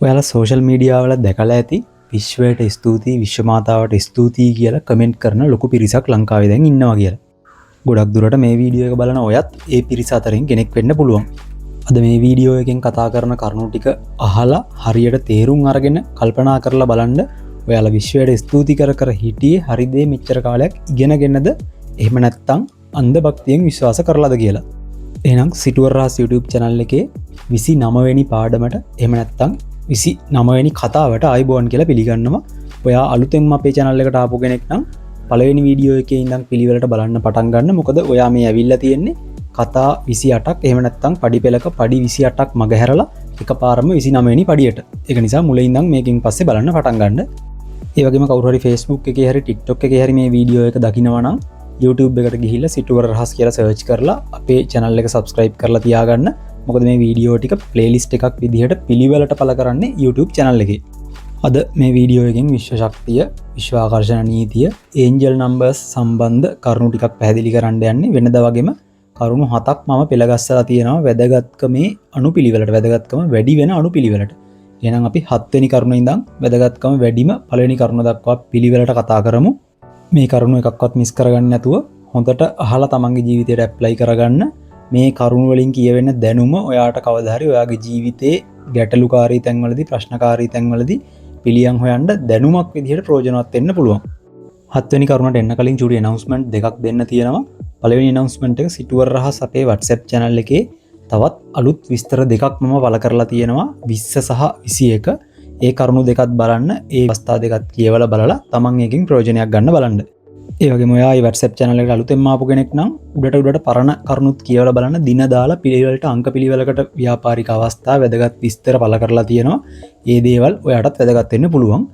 ඔයාලා social media වල දැකලා ඇති විශ්වයට ස්තුතියි විශ්වමාතාවට ස්තුතියි කියලා කමෙන්ට් කරන ලොකු පිරිසක් ලංකාවේ දැන් ඉන්නවා කියලා. ගොඩක් දුරට මේ වීඩියෝ එක බලන ඔයත් ඒ පිරිස අතරින් කෙනෙක් වෙන්න පුළුවන්. අද මේ වීඩියෝ එකෙන් කතා කරන කරුණු ටික අහලා හරියට තේරුම් අරගෙන කල්පනා කරලා බලන්න ඔයාලා විශ්වයට ස්තුති කර කර හිටියේ හරි දේ මෙච්චර කාලයක් ඉගෙනගෙනද එහෙම නැත්නම් අන්ධ භක්තියෙන් විශ්වාස කරලාද කියලා. එහෙනම් සිටුවර් රහස් YouTube channel එකේ 29 වෙනි පාඩමට එහෙම නැත්නම් 29 වෙනි කතාවට ආයිබෝන් කියලා පිළිගන්නවා. ඔයා අලුතෙන්ම අපේ channel එකට ආපු කෙනෙක් නම් පළවෙනි වීඩියෝ එකේ ඉඳන් පිළිවෙලට බලන්න පටන් ගන්න. මොකද ඔයා මේ ඇවිල්ලා තියෙන්නේ කතා 28ක් එහෙම නැත්නම් පඩි පෙළක පඩි 28ක් මග හැරලා එකපාරම 29 වෙනි පඩියට. ඒක නිසා මුලින් ඉඳන් මේකෙන් පස්සේ බලන්න පටන් ගන්න. ඒ වගේම කවුරු හරි Facebook එකේ හරි TikTok එකේ හරි මේ වීඩියෝ එක දකිනවා නම් YouTube එකට ගිහිල්ලා සිටුවර් රහස් කියලා සර්ච් කරලා අපේ channel එක subscribe කරලා තියාගන්න. මොකද මේ වීඩියෝ ටික playlist එකක් විදිහට පිළිවෙලට පළ කරන්නේ YouTube channel එකේ. අද මේ වීඩියෝ එකෙන් විශ්ව ශක්තිය, විශ්ව ආකර්ෂණ නීතිය, angel numbers සම්බන්ධ කරුණු ටිකක් පැහැදිලි කරන්න යන්නේ. වෙනදා වගේම කරුණු 7ක් මම පෙළගස්සලා තියෙනවා වැදගත්කමේ අනුපිළිවෙලට, වැදගත්කම වැඩි වෙන අනුපිළිවෙලට. එහෙනම් අපි 7 වෙනි කරුණ ඉඳන් වැදගත්කම වැඩිම පළවෙනි කරුණ දක්වා පිළිවෙලට කතා කරමු. මේ කරුණු එකක්වත් මිස් කරගන්න නැතුව හොඳට අහලා තමන්ගේ ජීවිතයට ඇප්ලයි කරගන්න. මේ කරුණු වලින් කියවෙන දැනුම ඔයාට කවදා හරි ඔයාගේ ජීවිතේ ගැටලුකාරී තැන්වලදී ප්‍රශ්නකාරී තැන්වලදී පිළියම් හොයන්න දැනුමක් විදිහට ප්‍රයෝජනවත් වෙන්න පුළුවන්. 7 වෙනි කරුණට එන්න කලින් චූටි announcement දෙකක් දෙන්න තියෙනවා. පළවෙනි announcement එක සිටුවර් රහස් අපේ WhatsApp channel එකේ තවත් අලුත් විස්තර දෙකක් මම පළ කරලා තියෙනවා 20 සහ 21. ඒ කරුණු දෙකත් බලන්න, ඒ අවස්ථා දෙකත් කියවලා බලලා තමන් එකකින් ප්‍රයෝජනයක් ගන්න බලන්න. ඒ වගේම ඔයා මේ WhatsApp channel එකට අලුතෙන්ම ආපු කෙනෙක් නම් උඩට පරණ කරුණුත් කියවලා බලන්න. දින දාලා පිළිවෙලට අංක පිළිවෙලකට ව්‍යාපාරික අවස්ථා වැදගත් විස්තර පළ කරලා තියෙනවා. ඒ දේවල් ඔයාටත් වැදගත් වෙන්න පුළුවන්.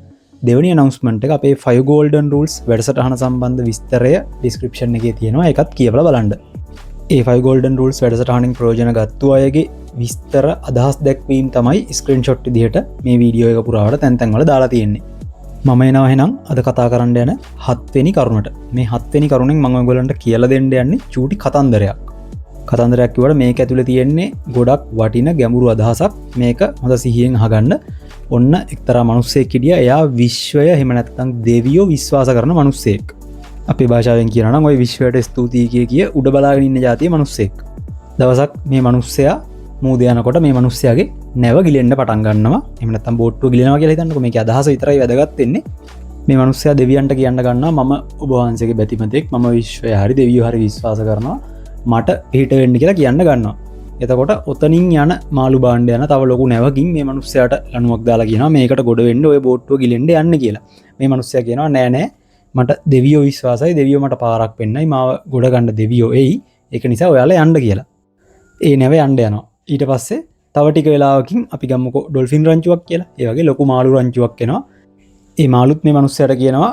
දෙවෙනි announcement එක අපේ 5 golden rules වැඩසටහන සම්බන්ධ විස්තරය description එකේ තියෙනවා. ඒකත් කියවලා බලන්න. ඒ 5 golden rules වැඩසටහනින් ප්‍රයෝජන ගත්තු අයගේ විස්තර අදහස් දැක්වීම තමයි ස්ක්‍රීන්ෂොට් විදිහට මේ වීඩියෝ එක පුරාවට තැන් තැන් වල දාලා තියෙන්නේ. මම එනවා එහෙනම් අද කතා කරන්න යන 7 වෙනි කරුණට. මේ 7 වෙනි කරුණෙන් මම ඔයගොල්ලන්ට කියලා දෙන්න යන්නේ චූටි කතන්දරයක්. කතන්දරයක් කිව්වට මේක ඇතුලේ තියෙන්නේ ගොඩක් වටින ගැඹුරු අදහසක්. මේක හොඳ සිහියෙන් අහගන්න. ඔන්න එක්තරා මිනිස්සෙක් හිටියා. එයා විශ්වය එහෙම නැත්නම් දෙවියෝ විශ්වාස කරන මිනිස්සෙක්. අපේ භාෂාවෙන් කියනවා නම් ওই විශ්වයට ස්තුතියි කිය උඩ බලාගෙන ඉන්න જાතිය මිනිස්සෙක්. දවසක් මේ මිනිස්සයා මූද යනකොට මේ මිනිස්සයාගේ නැව ගිලෙන්න පටන් ගන්නවා. එහෙම නැත්නම් බෝට්ටුව ගිලෙනවා කියලා හිතන්නකෝ. මේකේ අදහස විතරයි වැදගත් වෙන්නේ. මේ මිනිස්සයා දෙවියන්ට කියන්න ගන්නවා මම ඔබ වහන්සේගේ බැතිමතෙක්, මම විශ්වය හරි දෙවියෝ හරි විශ්වාස කරනවා, මට පිට වෙන්න කියලා කියන්න ගන්නවා. එතකොට ඔතනින් යන මාළු බාණ්ඩ යන තව ලොකු නැවකින් මේ මිනිස්සයාට ලණුවක් දාලා කියනවා මේකට ගොඩ වෙන්න ඔය බෝට්ටුව ගිලෙන්න යන්න කියලා. මේ මිනිස්සයා කියනවා නෑ නෑ මට දෙවියෝ විශ්වාසයි, දෙවියෝ මට පාරක් පෙන්නයි, මාව ගොඩ ගන්න දෙවියෝ එයි, ඒක නිසා ඔයාලා යන්න කියලා. ඒ නැව යන්න යනවා. ඊට පස්සේ තව ටික වෙලාවකින් අපි ගමුකෝ ඩොල්ෆින් රංචුවක් කියලා. ඒ වගේ ලොකු මාළු රංචුවක් එනවා. ඒ මාළුත් මේ මිනිස්සයාට කියනවා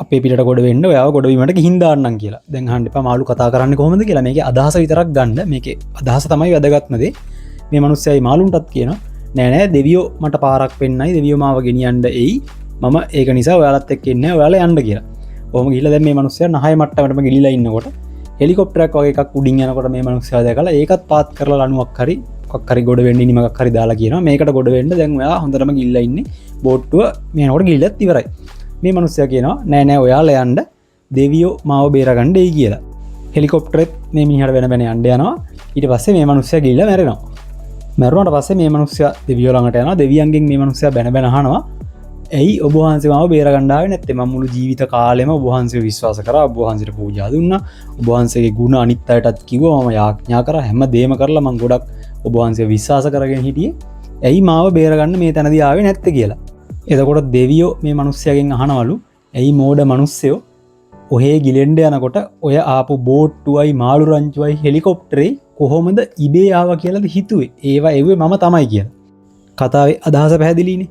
අපේ පිටට ගොඩ වෙන්න ඔයාව ගොඩ වීමට ගිහින් දාන්නම් කියලා. දැන් අහන්න එපා මාළු කතා කරන්නේ කොහොමද කියලා. මේකේ අදහස විතරක් ගන්න. මේකේ අදහස තමයි වැදගත්ම දේ. මේ මිනිස්සයයි මාළුන්ටත් කියනවා නෑ නෑ දෙවියෝ මට පාරක් පෙන්නයි, දෙවියෝ මාව ගෙනියන්න එයි, මම ඒක නිසා ඔයාලත් එක්ක ඉන්නේ, ඔයාලා යන්න කියලා. ඔහොම ගිහිල්ලා දැන් මේ මිනිස්සයා නහය මට්ටමටම ගිලිලා ඉන්නකොට හෙලිකොප්ටරයක් වගේ එකක් උඩින් යනකොට මේ මිනිස්සයා දැකලා ඒකත් පාත් කරලා ලණුවක් හරි මොකක් හරි ගොඩ වෙන්න නිමක් හරි දාලා කියනවා මේකට ගොඩ වෙන්න දැන් ඔයා හොඳටම ගිහිල්ලා ඉන්නේ, බෝට්ටුව මේනකොට ගිහිල්ලත් ඉවරයි. මේ මිනිස්සයා කියනවා නෑ නෑ ඔයාලා යන්න, දෙවියෝ මාව බේරගන්න එයි කියලා. හෙලිකොප්ටරෙත් මේ මිනිහට වෙන වෙන යන්න යනවා. ඊට පස්සේ මේ මිනිස්සයා ගිහිල්ලා මැරෙනවා. මැරුණාට පස්සේ මේ මිනිස්සයා දෙවියෝ ළඟට යනවා. දෙවියන්ගෙන් මේ මිනිස්සයා බැන බැන අහනවා ඇයි ඔබ වහන්සේ මාව බේරගන්න ආවේ නැත්තේ? මම මුළු ජීවිත කාලෙම ඔබ වහන්සේව විශ්වාස කරා, ඔබ වහන්සේට පූජා දුන්නා, ඔබ වහන්සේගේ ගුණ අනිත් අයටත් කිව්වා, මම යාඥා කරා, හැම දෙයක්ම කරලා මම ගොඩක් ඔබ වහන්සේව විශ්වාස කරගෙන හිටියේ. ඇයි මාව බේරගන්න මේ තැනදී ආවේ නැත්තේ කියලා. එතකොට දෙවියෝ මේ මිනිස්සයාගෙන් අහනවලු ඇයි මෝඩ මිනිස්සයෝ ඔහේ ගිලෙන්න යනකොට ඔය ආපු බෝට්ටුවයි මාළු රංචුවයි හෙලිකොප්ටරේ කොහොමද ඉබේ ආවා කියලාද හිතුවේ? ඒවා එව්වේ මම තමයි කියලා. කතාවේ අදහස පැහැදිලිනේ.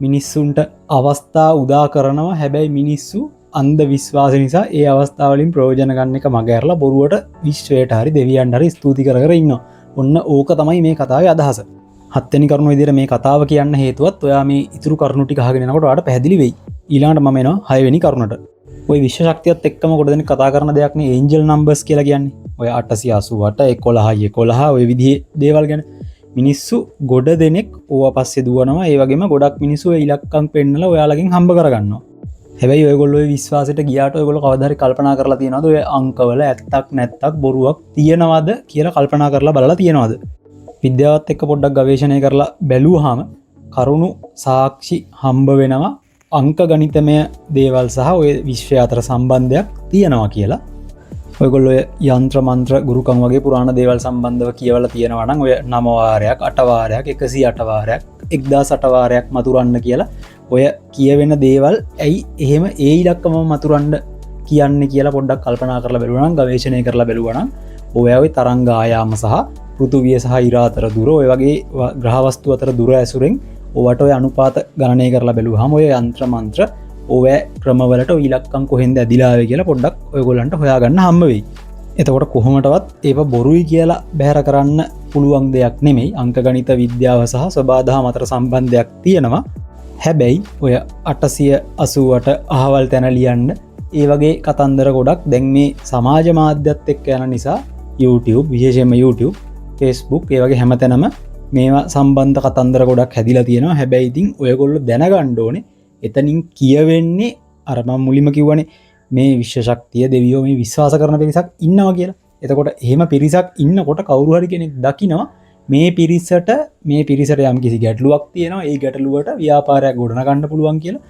මිනිස්සුන්ට අවස්ථා උදා කරනවා, හැබැයි මිනිස්සු අන්ධ විශ්වාස නිසා ඒ අවස්ථාවලින් ප්‍රයෝජන ගන්න එක මගහැරලා බොරුවට විශ්වයට හරි දෙවියන්ට හරි ස්තුති කර කර ඉන්නවා. ඔන්න ඕක තමයි මේ කතාවේ අදහස. 7 වෙනි කරුණ විදිහට මේ කතාව කියන්න හේතුවත් ඔයා මේ ඉතුරු කරුණු ටික අහගෙන යනකොට ඔයාලට පැහැදිලි වෙයි. ඊළඟට මම එනවා 6 වෙනි කරුණට. ওই විශ්ව ශක්තියත් එක්කම කොට දෙන කතා කරන දෙයක් නේ angel numbers කියලා කියන්නේ. ඔය 888 11 11 ඔය විදිහේ දේවල් ගැන. මිනිස්සු ගොඩ දෙනෙක් ඕව පස්සේ දුවනවා ඒ වගේම ගොඩක් මිනිස්සු ඉලක්කම් පෙන්නලා ඔයාලගෙන් හම්බ කරගන්නවා. හැබැයි ඔයගොල්ලෝ විශ්වාසයට ගියාට ඔයගොල්ලෝ කවදා හරි කල්පනා කරලා තියෙනවද ඔය අංකවල ඇත්තක් නැත්තක් බොරුවක් තියනවද කියලා කල්පනා කරලා බලලා තියෙනවද? විද්‍යාවත් එක්ක පොඩ්ඩක් ගවේෂණය කරලා බැලුවාම කරුණු සාක්ෂි හම්බ වෙනවා අංක ගණිතමය දේවල් සහ ඔය විශ්වය අතර සම්බන්ධයක් තියෙනවා කියලා. ඔයගොල්ලෝ යන්ත්‍ර මන්ත්‍ර ගුරුකම් වගේ පුරාණ දේවල් සම්බන්ධව කියවලා තියෙනවා නම් ඔය 9 වාරයක් 8 වාරයක් 108 වාරයක් 1008 වාරයක් මතුරන්න කියලා ඔය කියවෙන දේවල් ඇයි එහෙම ඒ ඉලක්කම මතුරන්න කියන්නේ කියලා පොඩ්ඩක් කල්පනා කරලා බලුවා නම් ගවේෂණය කරලා බලුවා නම් ඔය තරංග ආයාම සහ පෘථුවිය සහ ඉර අතර දුර ඔය වගේ ග්‍රහ වස්තු අතර දුර ඇසුරෙන් ඔවට ඔය අනුපාත ගණනය කරලා බැලුවාම ඔය යන්ත්‍ර මන්ත්‍ර ඔය ක්‍රමවලට ඉලක්කම් කොහෙන්ද ඇදිලා ආවේ කියලා පොඩ්ඩක් ඔයගොල්ලන්ට හොයාගන්න හම්බ වෙයි. එතකොට කොහොමටවත් ඒව බොරුයි කියලා බැහැර කරන්න පුළුවන් දෙයක් නෙමෙයි. අංක ගණිත විද්‍යාව සහ සබාදහම අතර සම්බන්ධයක් තියෙනවා. හැබැයි ඔය 888 අහවල් තැන ලියන්න ඒ වගේ කතන්දර ගොඩක් දැන් මේ සමාජ මාධ්‍යත් එක්ක යන නිසා YouTube විශේෂයෙන්ම YouTube Facebook ඒ වගේ හැමතැනම මේවා සම්බන්ධ කතන්දර ගොඩක් හැදිලා තියෙනවා. හැබැයි ඉතින් ඔයගොල්ලෝ දැනගන්න ඕනේ එතනින් කියවෙන්නේ අර මම මුලින්ම කිව්වනේ මේ විශ්ව ශක්තිය දෙවියෝ මේ විශ්වාස කරන පිරිසක් ඉන්නවා කියලා. එතකොට එහෙම පිරිසක් ඉන්නකොට කවුරු හරි කෙනෙක් දකිනවා මේ පිරිසට යම් කිසි ගැටලුවක් තියෙනවා. ඒ ගැටලුවට ව්‍යාපාරයක් ගොඩනගන්න පුළුවන් කියලා.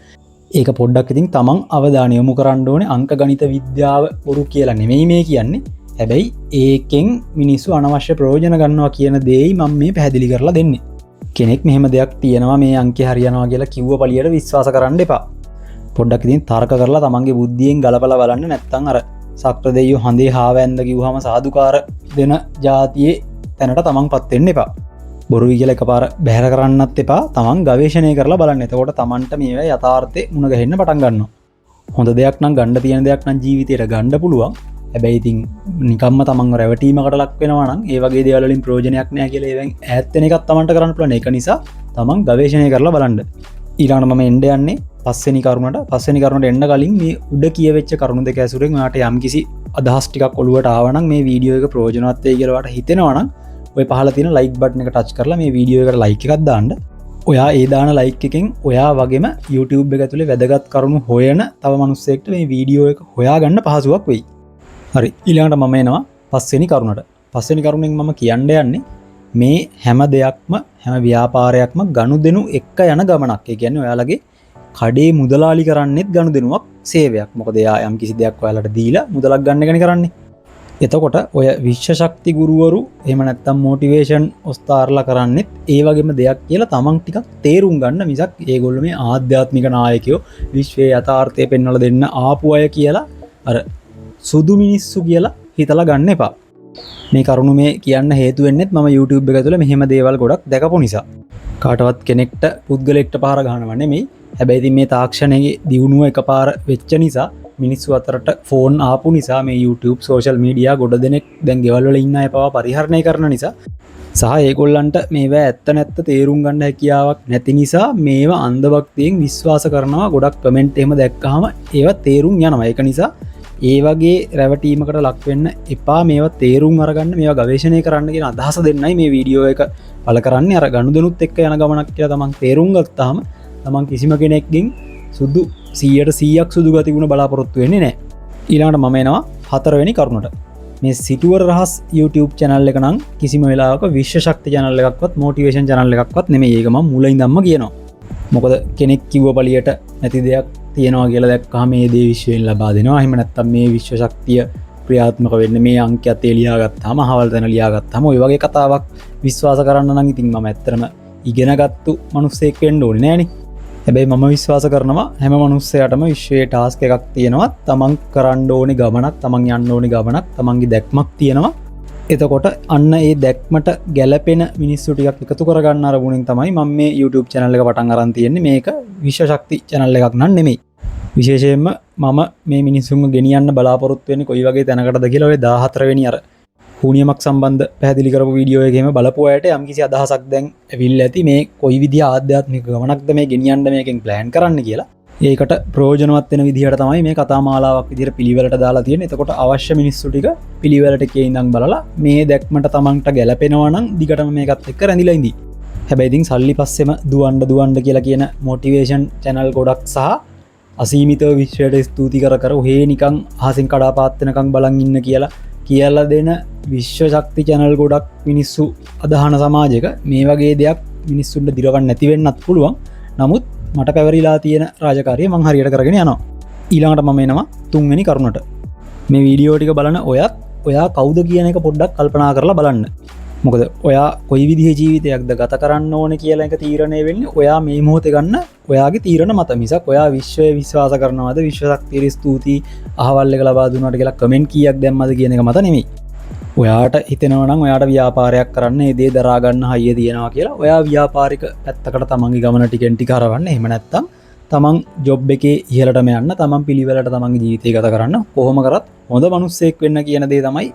ඒක පොඩ්ඩක් ඉතින් තමන් අවධානය යොමු කරන්න ඕනේ. අංක ගණිත විද්‍යාව බොරු කියලා නෙමෙයි මේ කියන්නේ. හැබැයි ඒකෙන් මිනිස්සු අනවශ්‍ය ප්‍රයෝජන ගන්නවා කියන දේයි මම මේ පැහැදිලි කරලා දෙන්නේ. කෙනෙක් මෙහෙම දෙයක් තියෙනවා මේ අංකේ හරියනවා කියලා කිව්ව පළියට විශ්වාස කරන්න එපා. පොඩ්ඩක් ඉතින් තර්ක කරලා තමන්ගේ බුද්ධියෙන් ගලපලා බලන්න. නැත්නම් අර සක්‍ර දෙයියෝ හඳේ හාවැන්ද කිව්වම සාදුකාර දෙන જાතියේ තැනට තමන්පත් වෙන්න එපා. බොරුයි කියලා එකපාර බැහැර කරන්නත් එපා. තමන් ගවේෂණය කරලා බලන්න. එතකොට තමන්ට මේවා යථාර්ථේ මුණ ගැහෙන්න පටන් ගන්නවා. හොඳ දෙයක් නම් ගන්න තියෙන දෙයක් නම් ජීවිතේට ගන්න පුළුවන්. හැබැයි ඉතින් නිකම්ම තමන්ව රැවටීමකට ලක් වෙනවා නම් ඒ වගේ දේවල් වලින් ප්‍රයෝජනයක් නැහැ කියලා ඒවෙන් ඈත් වෙන එකක් තමන්ට කරන්න පුළුවන්. ඒක නිසා තමන් ගවේෂණය කරලා බලන්න. ඊළඟට මම එන්න යන්නේ පස්වෙනි කරුණට එන්න කලින් මේ උඩ කියවෙච්ච කරුණු දෙක ඇසුරෙන් ඔයාට යම්කිසි අදහස් ටිකක් ඔලුවට ආව නම් මේ වීඩියෝ එක ප්‍රයෝජනවත් වෙයි කියලා ඔයාට හිතෙනවා නම් ඔය පහළ තියෙන ලයික් බටන් එක ටච් කරලා මේ වීඩියෝ එකට ලයික් එකක් දාන්න. ඔයා ඒ දාන ලයික් එකෙන් ඔයා වගේම YouTube එක ඇතුලේ වැදගත් කරුණු හොයන තව මිනිස්සෙක්ට මේ වීඩියෝ එක හොයාගන්න පහසුවක් වෙයි. හරි, ඊළඟට මම එනවා පස්වෙනි කරුණට. පස්වෙනි කරුණෙන් මම කියන්න යන්නේ මේ හැම දෙයක්ම හැම ව්‍යාපාරයක්ම ගනුදෙනු එක්ක යන ගමනක්. ඒ කියන්නේ ඔයාලගේ කඩේ මුදලාලි කරන්නෙත් ගනුදෙනුවක් සේවයක්. මොකද එයා යම් කිසි දෙයක් ඔයාලට දීලා මුදලක් ගන්න එකනේ කරන්නේ. එතකොට ඔය විශ්ව ශක්ති ගුරුවරු එහෙම නැත්නම් මොටිවේෂන් ඔස්තාරලා කරන්නෙත් ඒ වගේම දෙයක් කියලා තමන් ටිකක් තේරුම් ගන්න. මිසක් ඒගොල්ලෝ මේ ආධ්‍යාත්මික නායකයෝ විශ්වයේ යථාර්ථය පෙන්වලා දෙන්න ආපු අය කියලා අර සුදු මිනිස්සු කියලා හිතලා ගන්න එපා. මේ කරුණු මේ කියන්න හේතු වෙන්නෙත් මම YouTube එක තුළ මෙහෙම දේවල් ගොඩක් දැකපු නිසා. කාටවත් කෙනෙක්ට පුද්ගලෙක්ට පහර ගන්නව නෙමෙයි. හැබැයි ඉතින් මේ තාක්ෂණයේ දියුණුව එකපාර වෙච්ච නිසා මිනිස්සු අතරට ෆෝන් ආපු නිසා මේ YouTube සෝෂල් මීඩියා ගොඩ දෙනෙක් දැන් ගෙවල් වල ඉන්න අය පවා පරිහරණය කරන නිසා සහ ඒගොල්ලන්ට මේවා ඇත්ත නැත්ත තේරුම් ගන්න හැකියාවක් නැති නිසා මේවා අන්ධභක්තියෙන් විශ්වාස කරනවා. ගොඩක් කමෙන්ට් එහෙම දැක්කහම ඒවා තේරුම් යනවා. ඒක නිසා ඒ වගේ රැවටීමකට ලක් වෙන්න එපා. මේවා තේරුම් අරගන්න, මේවා ගවේෂණය කරන්න කියන අදහස දෙන්නයි මේ වීඩියෝ එක පළ කරන්නේ. අර ගනුදෙනුත් එක්ක යන ගමනක් කියලා තමන් තේරුම් ගත්තාම තමන් කිසිම කෙනෙක්ගෙන් සුදු 100% සුදු ගති ගුණ බලාපොරොත්තු වෙන්නේ නැහැ. ඊළඟට මම එනවා හතරවෙනි කරුණට. මේ සිටුවර රහස් YouTube channel එක නම් කිසිම වෙලාවක විශ්ව ශක්ති channel එකක්වත් මොටිවේෂන් channel එකක්වත් නෙමෙයි. ඒක මම මුලින් ඉඳන්ම කියනවා. මොකද කෙනෙක් කිව්ව පළියට නැති දෙයක් තියෙනවා කියලා දැක්කහම මේ දේ විශ්වයෙන් ලබා දෙනවා. එහෙම නැත්නම් මේ විශ්ව ශක්තිය ක්‍රියාත්මක වෙන්නේ මේ අංකයත් ලියා ගත්තාම අහවල් තැන ලියා ගත්තාම ඔය වගේ කතාවක් විශ්වාස කරන්න නම් ඉතින් මම ඇත්තටම ඉගෙනගත්තු මිනිස්සෙක් වෙන්න ඕනේ නෑනේ. හැබැයි මම විශ්වාස කරනවා හැම මිනිස්සයාටම විශ්වයේ ටාස්ක් එකක් තියෙනවා. තමන් කරන්න ඕනේ ගමනක්, තමන් යන්න ඕනේ ගමනක්, තමන්ගේ දැක්මක් තියෙනවා. එතකොට අන්න ඒ දැක්මට ගැලපෙන මිනිස්සු ටිකක් එකතු කරගන්න අරමුණෙන් තමයි මම මේ YouTube channel එක පටන් අරන් තියෙන්නේ. මේක විශ්ව ශක්ති channel එකක් නන් නෙමෙයි. විශේෂයෙන්ම මම මේ මිනිස්සුන්ව ගෙනියන්න බලාපොරොත්තු වෙන්නේ කොයි වගේ තැනකටද කියලා ඔය 14 වෙනි අර හුනියමක් සම්බන්ධ පැහැදිලි කරපු වීඩියෝ එකේම බලපු අයට යම්කිසි අදහසක් දැන් ඇවිල්ලා ඇති මේ කොයි විදිහ ආධ්‍යාත්මික ගමනක්ද මේ ගෙනියන්න මේකෙන් ප්ලෑන් කරන්න කියලා. ඒකට ප්‍රයෝජනවත් වෙන විදිහට තමයි මේ කතා මාලාවක් විදිහට පිළිවෙලට දාලා තියෙන්නේ. එතකොට අවශ්‍ය මිනිස්සු ටික පිළිවෙලට එකේ ඉඳන් බලලා මේ දැක්මට තමන්ට ගැලපෙනවා නම් දිගටම මේකත් එක්ක රැඳිලා ඉඳී. හැබැයි ඉතින් සල්ලි පස්සෙම දුවන්න කියලා කියන මොටිවේෂන් channel ගොඩක් සහ අසීමිතව විශ්වයට ස්තුති කර ඔහේ නිකන් අහසින් කඩාපාත් වෙනකන් බලන් ඉන්න කියලා දෙන විශ්ව ශක්ති channel ගොඩක් මිනිස්සු අදහන සමාජයක මේ වගේ දෙයක් මිනිස්සුන්ට දිරවන්න නැති වෙන්නත් පුළුවන්. නමුත් මට පැවරිලා තියෙන රාජකාරිය මං හරියට කරගෙන යනවා. ඊළඟට මම එනවා තුන්වෙනි කරුණට. මේ වීඩියෝ ටික බලන ඔයා කවුද කියන එක පොඩ්ඩක් කල්පනා කරලා බලන්න. මොකද ඔයා කොයි විදිහේ ජීවිතයක්ද ගත කරන්න ඕනේ කියලා එක තීරණය වෙන්නේ ඔයා මේ මොහොතේ ගන්න ඔයාගේ තීරණ මත මිසක් ඔයා විශ්වය විශ්වාස කරනවද විශ්ව ශක්තියට ස්තුති අහවල් එක ලබා දුන්නාට කියලා කමෙන්ට් කීයක් දැම්මද කියන එක මත නෙමෙයි. ඔයාට හිතෙනවා නම් ඔයාට ව්‍යාපාරයක් කරන්න ඒ දේ දරා ගන්න හයිය තියෙනවා කියලා ඔයා ව්‍යාපාරික පැත්තකට තමන්ගේ ගමන ටිකෙන් ටික හරවන්න. එහෙම නැත්නම් තමන් ජොබ් එකේ ඉහළටම යන්න තමන් පිළිවෙලට තමන්ගේ ජීවිතය ගත කරන්න කොහොම කරත් හොඳ මිනිස්සෙක් වෙන්න කියන දේ තමයි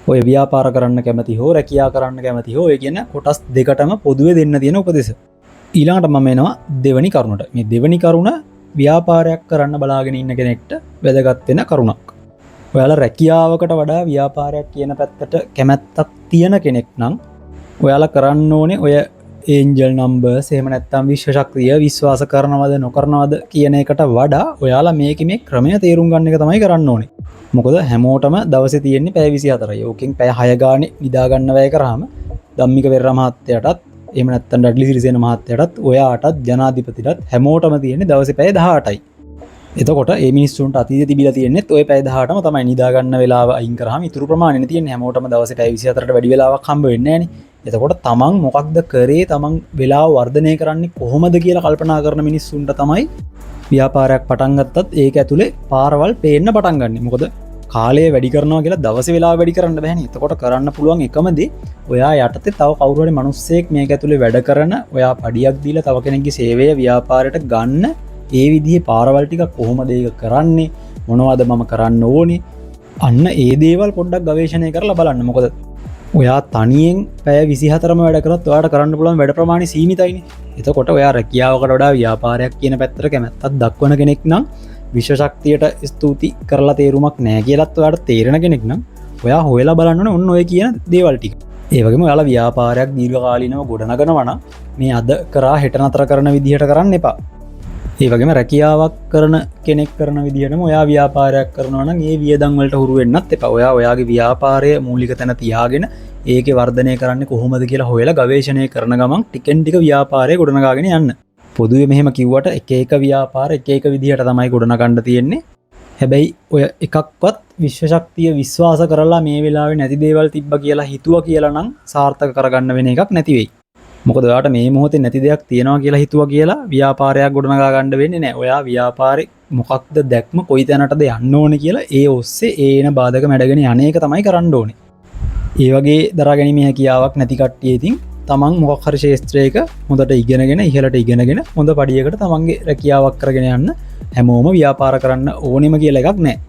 ඔය ව්‍යාපාර කරන්න කැමති හෝ රැකියා කරන්න කැමති හෝ ඒ කියන කොටස් දෙකටම පොදුවේ දෙන්න තියෙන උපදෙස්. ඊළඟට මම එනවා දෙවැනි කරුණට. මේ දෙවැනි කරුණ ව්‍යාපාරයක් කරන්න බලාගෙන ඉන්න කෙනෙක්ට වැදගත් වෙන කරුණක්. ඔයාලා රැකියාවකට වඩා ව්‍යාපාරයක් කියන පැත්තට කැමැත්තක් තියෙන කෙනෙක් නම් ඔයාලා කරන්න ඕනේ ඔය ඒන්ජල් නම්බර්ස් එහෙම නැත්නම් විශ්ව ශක්තිය විශ්වාස කරනවද නොකරනවද කියන එකට වඩා ඔයාලා මේ ක්‍රමය තේරුම් ගන්න එක තමයි කරන්න ඕනේ. මොකද හැමෝටම දවසේ තියෙන්නේ පැය 24යි. ඕකෙන් පැය 6 ගානේ නිදා ගන්න වැය කරාම ධම්මික වෙරළ මහත්තයාටත් එහෙම නැත්නම් ඩඩ්ලි සිරිසේන මහත්තයාටත් ඔයාටත් ජනාධිපතිටත් හැමෝටම තියෙන්නේ දවසේ පැය 18යි. එතකොට ඒ මිනිස්සුන්ට අතීතයේ තිබිලා තියෙන්නේ ඔය පැය 18ම තමයි නිදා ගන්න වෙලාව අයින් කරාම ඉතුරු ප්‍රමාණෙ තියෙන්නේ හැමෝටම දවසේ පැය 24ට වැඩි වෙලාවක් හම්බ වෙන්නේ නැහනේ. එතකොට තමන් මොකක්ද කරේ තමන් වෙලාව වර්ධනය කරන්නේ කොහොමද කියලා කල්පනා කරන මිනිස්සුන්ට තමයි ව්‍යාපාරයක් පටන් ගත්තත් ඒක ඇතුලේ පාරවල් පේන්න පටන් ගන්න. මොකද කාලය වැඩි කරනවා කියලා දවසේ වෙලාව වැඩි කරන්න බෑනේ. එතකොට කරන්න පුළුවන් එකම දේ ඔයා යටතේ තව කවුරු හරි මිනිස්සෙක් මේක ඇතුලේ වැඩ කරන ඔයා පඩියක් දීලා තව කෙනෙක්ගේ සේවය ව්‍යාපාරයට ගන්න ඒ විදිහේ පාරවල් ටික කොහොමද ඒක කරන්නේ මොනවද මම කරන්න ඕනේ අන්න ඒ දේවල් පොඩ්ඩක් ගවේෂණය කරලා බලන්න. මොකද ඔයා තනියෙන් පැය 24ම වැඩ කරත් ඔයාට කරන්න පුළුවන් වැඩ ප්‍රමාණය සීමිතයිනේ. එතකොට ඔයා රැකියාවකට වඩා ව්‍යාපාරයක් කියන පැත්තට කැමැත්තක් දක්වන කෙනෙක් නම් විශ්ව ශක්තියට ස්තුති කරලා තේරුමක් නැහැ කියලාත් ඔයාට තේරෙන කෙනෙක් නම් ඔයා හොයලා බලන්න ඕනේ ඔන්න ඔය කියන දේවල් ටික. ඒ වගේම ඔයාලා ව්‍යාපාරයක් දීර්ඝකාලීනව ගොඩනගනවා නම් මේ අද කරා හෙට නතර කරන විදිහට කරන්න එපා. ඒ වගේම රැකියාවක් කරන කෙනෙක් කරන විදිහටම ඔයා ව්‍යාපාරයක් කරනවා නම් ඒ වියදම් වලට හුරු වෙන්නත් එපා. ඔයාගේ ව්‍යාපාරය මූලික තැන තියාගෙන ඒකේ වර්ධනය කරන්නේ කොහොමද කියලා හොයලා ගවේෂණය කරන ගමන් ටිකෙන් ටික ව්‍යාපාරය ගොඩනගාගෙන යන්න. පොදුවේ මෙහෙම කිව්වට එක ව්‍යාපාර එක විදිහට තමයි ගොඩනගන්න තියෙන්නේ. හැබැයි ඔය එකක්වත් විශ්ව ශක්තිය විශ්වාස කරලා මේ වෙලාවේ නැති දේවල් තිබ්බ කියලා හිතුවා කියලා නම් සාර්ථක කරගන්න වෙන එකක් නැති වෙයි. මොකද ඔයාට මේ මොහොතේ නැති දෙයක් තියෙනවා කියලා හිතුවා කියලා ව්‍යාපාරයක් ගොඩනගා ගන්න වෙන්නේ නැහැ. ඔයා ව්‍යාපාරේ මොකක්ද දැක්ම කොයි තැනටද යන්න ඕනේ කියලා ඒ ඔස්සේ ඒන බාධක මැඩගෙන යන එක තමයි කරන්න ඕනේ. ඒ වගේ දරා ගැනීමේ හැකියාවක් නැති කට්ටිය ඉතින් තමන් මොකක් හරි ශාස්ත්‍රයක හොඳට ඉගෙනගෙන ඉහළට ඉගෙනගෙන හොඳ පඩියකට තමන්ගේ රැකියාවක් කරගෙන යන්න හැමෝම ව්‍යාපාර කරන්න ඕනෙම කියලා එකක් නැහැ.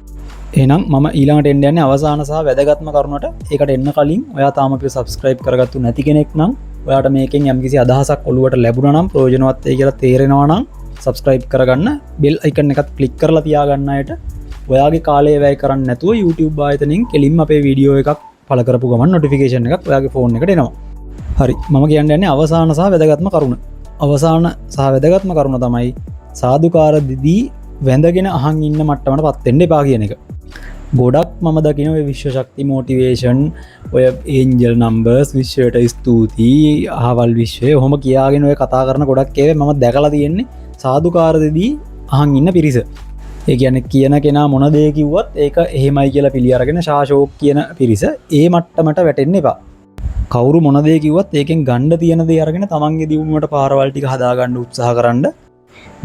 එහෙනම් මම ඊළඟට එන්න යන්නේ අවසාන සහ වැදගත්ම කරුණට. ඒකට එන්න කලින් ඔයා තාම අපිව subscribe කරගත්තු නැති කෙනෙක් නම් ඔයාට මේකෙන් යම්කිසි අදහසක් ඔලුවට ලැබුණා නම් ප්‍රයෝජනවත් වෙයි කියලා තේරෙනවා නම් subscribe කරගන්න bell icon එකත් click කරලා තියාගන්න අයට ඔයාගේ කාලය වැය කරන්නේ නැතුව YouTube ආයතනෙන් කෙලින්ම අපේ වීඩියෝ එකක් පළ කරපු ගමන් notification එකක් ඔයාගේ phone එකට එනවා. හරි මම කියන්න යන්නේ අවසාන සහ වැදගත්ම කරුණ. අවසාන සහ වැදගත්ම කරුණ තමයි සාදුකාර දිදී වැඳගෙන අහන් ඉන්න මට්ටමට පත් වෙන්න එපා කියන එක. ගොඩක් මම දකින ඔය විශ්ව ශක්ති මොටිවේෂන් ඔය ඒන්ජල් නම්බර්ස් විශ්වයට ස්තුතියි අහවල් විශ්වය ඔහොම කියාගෙන ඔය කතා කරන ගොඩක් ඒවා මම දැකලා තියෙන්නේ සාදුකාර දෙදී අහන් ඉන්න පිරිස. ඒ කියන්නේ කියන කෙනා මොන දේ කිව්වත් ඒක එහෙමයි කියලා පිළි අරගෙන ශාෂෝක් කියන පිරිස ඒ මට්ටමට වැටෙන්න එපා. කවුරු මොන දේ කිව්වත් ඒකෙන් ගන්න තියෙන දේ අරගෙන තමන්ගේ දියුණුවට පාරවල් ටික හදාගන්න උත්සාහ කරන්න.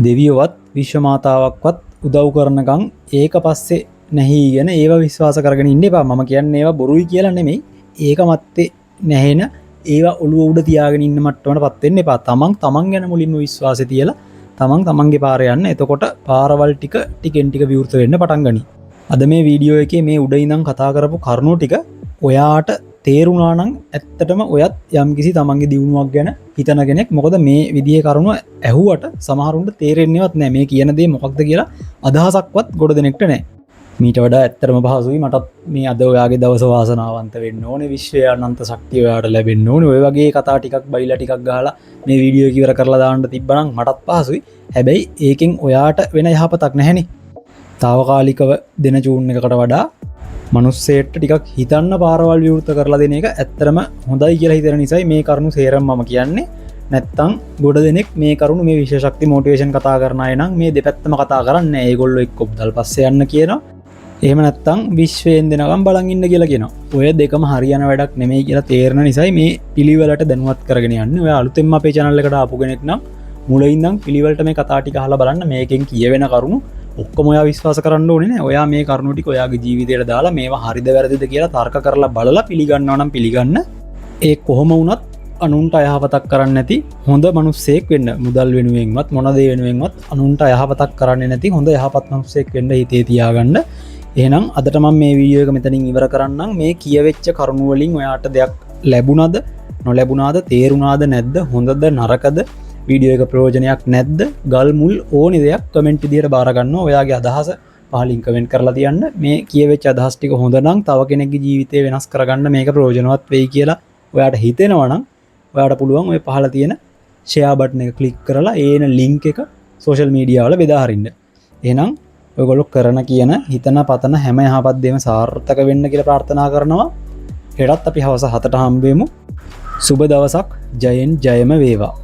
දෙවියවත් විශ්ව මාතාවක්වත් උදව් කරනකම් ඒක පස්සේ නැහිගෙන ඒවා විශ්වාස කරගෙන ඉන්න එපා. මම කියන්නේ ඒවා බොරුයි කියලා නෙමෙයි. ඒක මැත්තේ නැහෙන ඒවා ඔළුව උඩ තියාගෙන ඉන්න මට්ටමටපත් වෙන්න එපා. තමන් ගැන මුලින්ම විශ්වාසය තියලා තමන්ගේ පාරේ යන්න. එතකොට පාරවල් ටික ටිකෙන් ටික විවෘත වෙන්න පටන් ගනී. අද මේ වීඩියෝ එකේ මේ උඩ ඉඳන් කතා කරපු කරුණු ටික ඔයාට තේරුණානං ඇත්තටම ඔයත් යම් කිසි තමන්ගේ දියුණුවක් ගැන හිතන කෙනෙක්. මොකද මේ විදිහේ කරුණු ඇහුවට සමහරුන්ට තේරෙන්නේවත් නැහැ මේ කියන දේ මොකක්ද කියලා අදහසක්වත් ගොඩ දෙනෙක්ට නැහැ. මීට වඩා ඇත්තටම පහසුයි මටත් මේ අද ඔයාගේ දවස වාසනාවන්ත වෙන්න ඕනේ, විශ්වය අනන්ත ශක්තිය ඔයාට ලැබෙන්න ඕනේ. ඔය වගේ කතා ටිකක් බයිලා ටිකක් ගහලා මේ වීඩියෝ එක ඉවර කරලා දාන්න තිබ්බනම් මටත් පහසුයි. හැබැයි ඒකෙන් ඔයාට වෙන යහපතක් නැහැනේ. තාවකාලිකව දෙන චූන් එකකට වඩා මනුස්සයට ටිකක් හිතන්න පාරවල් විවෘත කරලා දෙන එක ඇත්තරම හොඳයි කියලා හිතන නිසායි මේ කරුණු සේරම මම කියන්නේ. නැත්තම් ගොඩ දෙනෙක් මේ කරුණු මේ විශේෂ ශක්ති මොටිවේෂන් කතා කරන අය නම් මේ දෙපැත්තම කතා කරන්නේ. ඒගොල්ලෝ එක්ක මුදල් පස්සේ යන්න කියනවා. එහෙම නැත්තම් විශ්වයෙන් දෙනකම් බලන් ඉන්න කියලා කියනවා. ඔය දෙකම හරියන වැඩක් නෙමෙයි කියලා තේරෙන නිසායි මේ පිළිවෙලට දැනුවත් කරගෙන යන්නේ. ඔය අලුතෙන්ම අපේ channel එකට ආපු කෙනෙක් නම් මුලින් ඉඳන් පිළිවෙලට මේ කතා ටික අහලා බලන්න. මේකෙන් කියවෙන කරුණු ඔක්කොම ඔයා විශ්වාස කරන්න ඕනේ නෑ. ඔයා මේ කරුණු ටික ඔයාගේ ජීවිතයට දාලා මේවා හරිද වැරදිද කියලා තර්ක කරලා බලලා පිළිගන්නවා නම් පිළිගන්න. ඒ කොහොම වුණත් අනුන්ට අයහපතක් කරන්නේ නැති හොඳ මිනිස්සෙක් වෙන්න. මුදල් වෙනුවෙන්වත් මොන දේ වෙනුවෙන්වත් අනුන්ට අයහපතක් කරන්නේ නැති හොඳ යහපත් මිනිස්සෙක් වෙන්න හිතේ තියාගන්න. එහෙනම් අදට මම මේ වීඩියෝ එක මෙතනින් ඉවර කරන්නම්. මේ කියවෙච්ච කරුණු වලින් ඔයාට දෙයක් ලැබුණාද නොලැබුණාද තේරුණාද නැද්ද හොඳද නරකද වීඩියෝ එක ප්‍රයෝජනයක් නැද්ද ගල් මුල් ඕනි දෙයක් කමෙන්ට් විදියට බාර ගන්නවා. ඔයාගේ අදහස පහලින් කමෙන්ට් කරලා තියන්න. මේ කියවෙච්ච අදහස් ටික හොඳ නම් තව කෙනෙක්ගේ ජීවිතේ වෙනස් කරගන්න මේක ප්‍රයෝජනවත් වෙයි කියලා ඔයාට හිතෙනවා නම් ඔයාට පුළුවන් ඔය පහළ තියෙන ෂෙයා බටන් එක ක්ලික් කරලා ඒන ලින්ක් එක සෝෂල් මීඩියා වල බෙදා හරින්න. එහෙනම් ඔයගොල්ලෝ කරන කියන හිතන පතන හැම යහපත් දෙයක්ම සාර්ථක වෙන්න කියලා ප්‍රාර්ථනා කරනවා. හෙටත් අපි හවස 7ට හම්බෙමු. සුබ දවසක්. ජයෙන් ජයම වේවා.